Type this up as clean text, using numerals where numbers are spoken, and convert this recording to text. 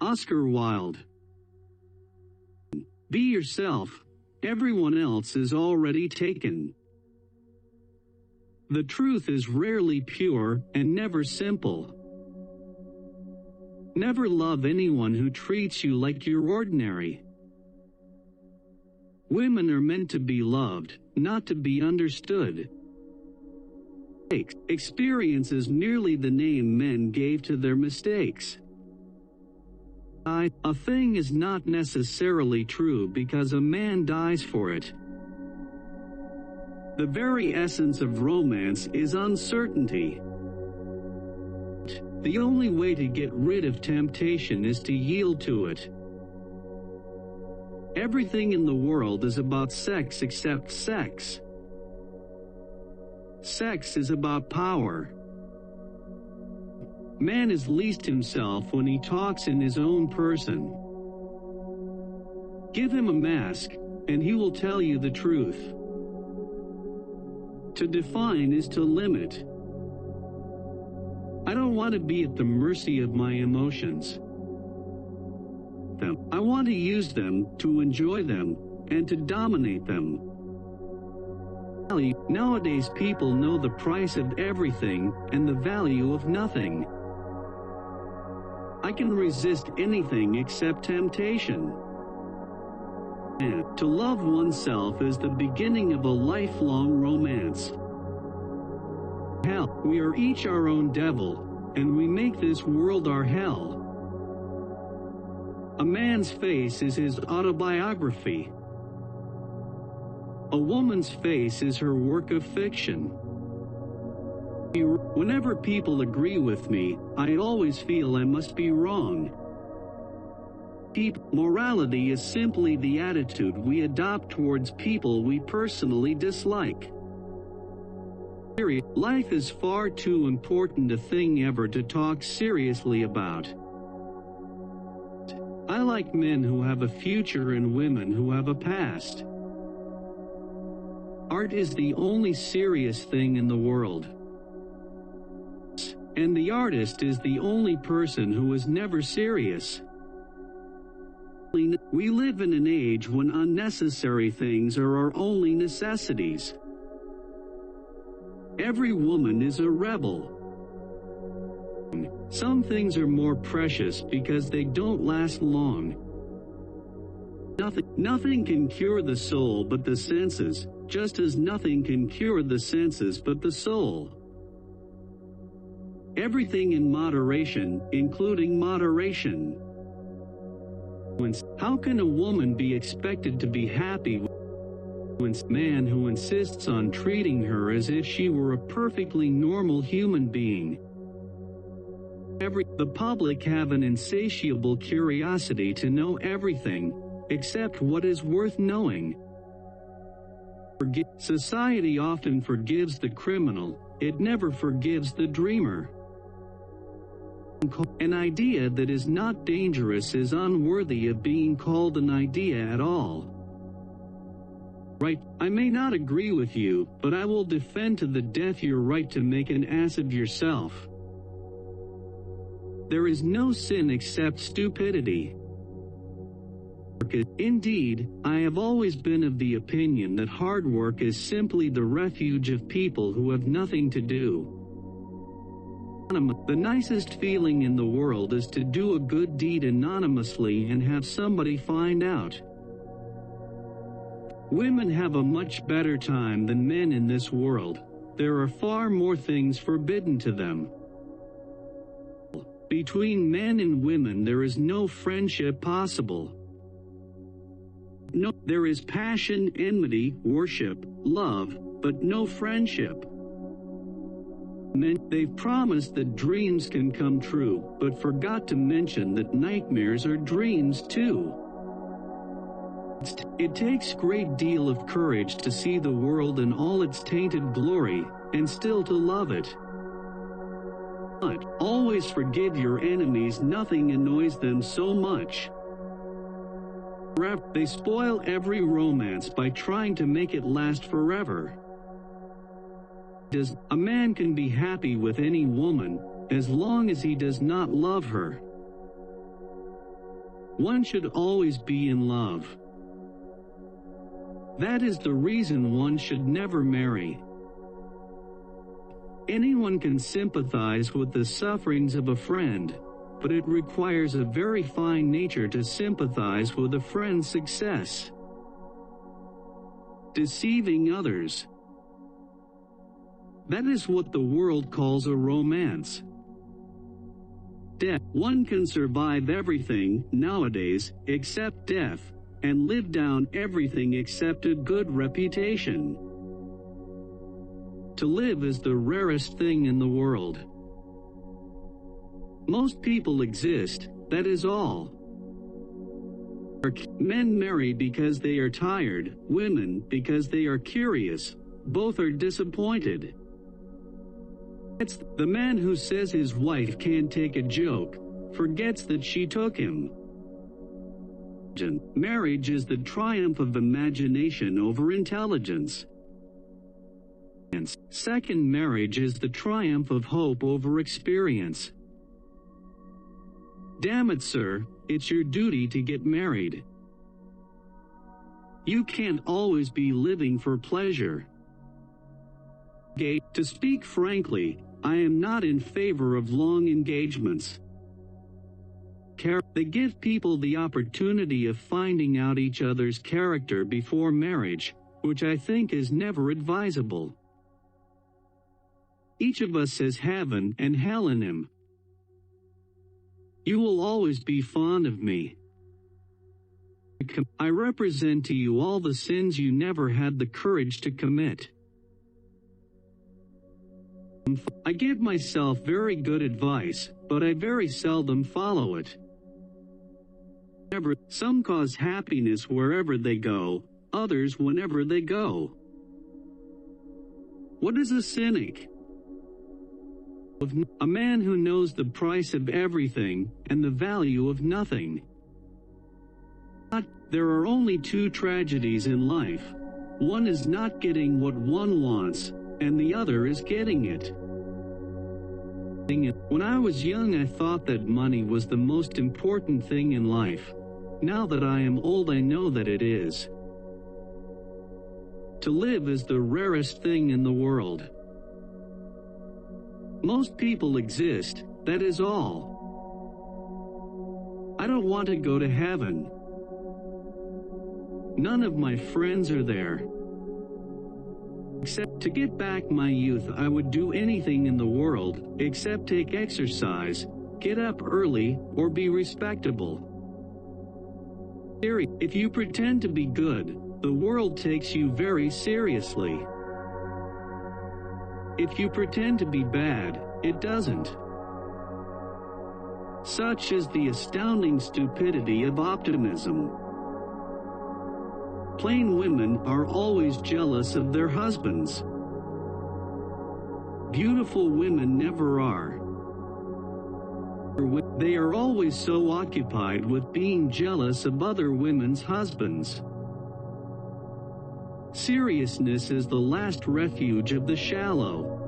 Oscar Wilde. Be yourself. Everyone else is already taken. The truth is rarely pure and never simple. Never love anyone who treats you like you're ordinary. Women are meant to be loved, not to be understood. Experience is merely the name men gave to their mistakes. A thing is not necessarily true because a man dies for it. The very essence of romance is uncertainty. The only way to get rid of temptation is to yield to it. Everything in the world is about sex except sex. Sex is about power. Man is least himself when he talks in his own person. Give him a mask, and he will tell you the truth. To define is to limit. I don't want to be at the mercy of my emotions. I want to use them, to enjoy them, and to dominate them. Nowadays people know the price of everything and the value of nothing. I can resist anything except temptation. And to love oneself is the beginning of a lifelong romance. Hell, we are each our own devil, and we make this world our hell. A man's face is his autobiography. A woman's face is her work of fiction. Whenever people agree with me, I always feel I must be wrong. Morality is simply the attitude we adopt towards people we personally dislike. Life is far too important a thing ever to talk seriously about. I like men who have a future and women who have a past. Art is the only serious thing in the world. And the artist is the only person who is never serious. We live in an age when unnecessary things are our only necessities. Every woman is a rebel. Some things are more precious because they don't last long. Nothing can cure the soul but the senses, just as nothing can cure the senses but the soul. Everything in moderation, including moderation. How can a woman be expected to be happy when a man who insists on treating her as if she were a perfectly normal human being? The public have an insatiable curiosity to know everything, except what is worth knowing. Society often forgives the criminal, it never forgives the dreamer. An idea that is not dangerous is unworthy of being called an idea at all. Right, I may not agree with you, but I will defend to the death your right to make an ass of yourself. There is no sin except stupidity. Indeed, I have always been of the opinion that hard work is simply the refuge of people who have nothing to do. The nicest feeling in the world is to do a good deed anonymously and have somebody find out. Women have a much better time than men in this world. There are far more things forbidden to them. Between men and women there is no friendship possible. No, there is passion, enmity, worship, love, but no friendship. They've promised that dreams can come true, but forgot to mention that nightmares are dreams too. It takes a great deal of courage to see the world in all its tainted glory, and still to love it. But always forgive your enemies, nothing annoys them so much. They spoil every romance by trying to make it last forever. A man can be happy with any woman, as long as he does not love her. One should always be in love. That is the reason one should never marry. Anyone can sympathize with the sufferings of a friend, but it requires a very fine nature to sympathize with a friend's success. Deceiving others. That is what the world calls a romance. Death. One can survive everything nowadays except death, and live down everything except a good reputation. To live is the rarest thing in the world. Most people exist, that is all. Men marry because they are tired, women because they are curious. Both are disappointed. It's the man who says his wife can't take a joke, forgets that she took him. Marriage is the triumph of imagination over intelligence. Second marriage is the triumph of hope over experience. Damn it, sir, it's your duty to get married. You can't always be living for pleasure. To speak frankly, I am not in favor of long engagements. They give people the opportunity of finding out each other's character before marriage, which I think is never advisable. Each of us has heaven and hell in him. You will always be fond of me. I represent to you all the sins you never had the courage to commit. I give myself very good advice, but I very seldom follow it. Some cause happiness wherever they go, others whenever they go. What is a cynic? A man who knows the price of everything and the value of nothing. There are only two tragedies in life. One is not getting what one wants, and the other is getting it. When I was young, I thought that money was the most important thing in life. Now that I am old, I know that it is. To live is the rarest thing in the world. Most people exist, that is all. I don't want to go to heaven. None of my friends are there. Except to get back my youth, I would do anything in the world, except take exercise, get up early, or be respectable. If you pretend to be good, the world takes you very seriously. If you pretend to be bad, it doesn't. Such is the astounding stupidity of optimism. Plain women are always jealous of their husbands. Beautiful women never are. They are always so occupied with being jealous of other women's husbands. Seriousness is the last refuge of the shallow.